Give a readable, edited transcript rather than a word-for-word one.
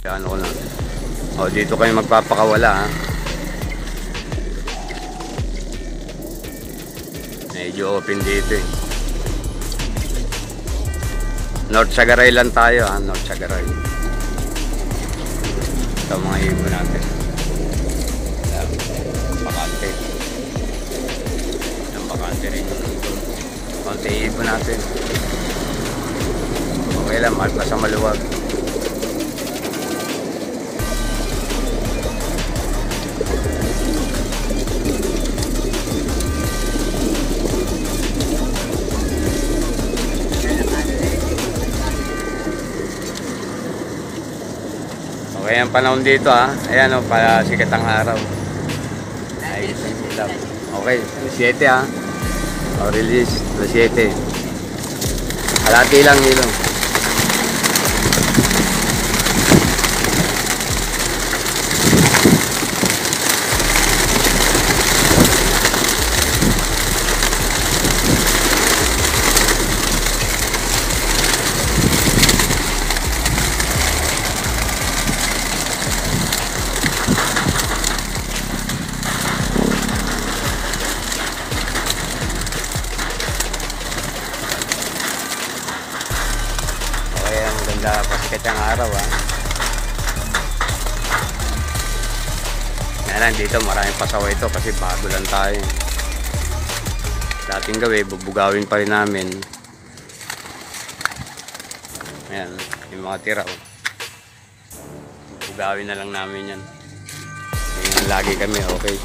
Ano ko na. O, dito kayo magpapakawala, ha. Medyo open dito, eh. North Sagaray lang tayo, ha. North Sagaray. Ito mga ibon natin. Ayan, bakante. Ayan, bakante rin yung ibon. Konti ibon natin. Okay lang, basta maluwag. Okay ang panahon dito, ha. Ayan, o, para sikat ang araw. Ay, lang. Okay, 7, ha. O, release, 7. Kalati lang nilo. Ganda pasikat ang araw, ha. Yan lang, dito maraming pasaway ito kasi bago lang tayo. Dating gawi, bubugawin pa rin namin. Ayan, yung mga tira, oh. Bubugawin na lang namin yan. Yung lagi kami, okay.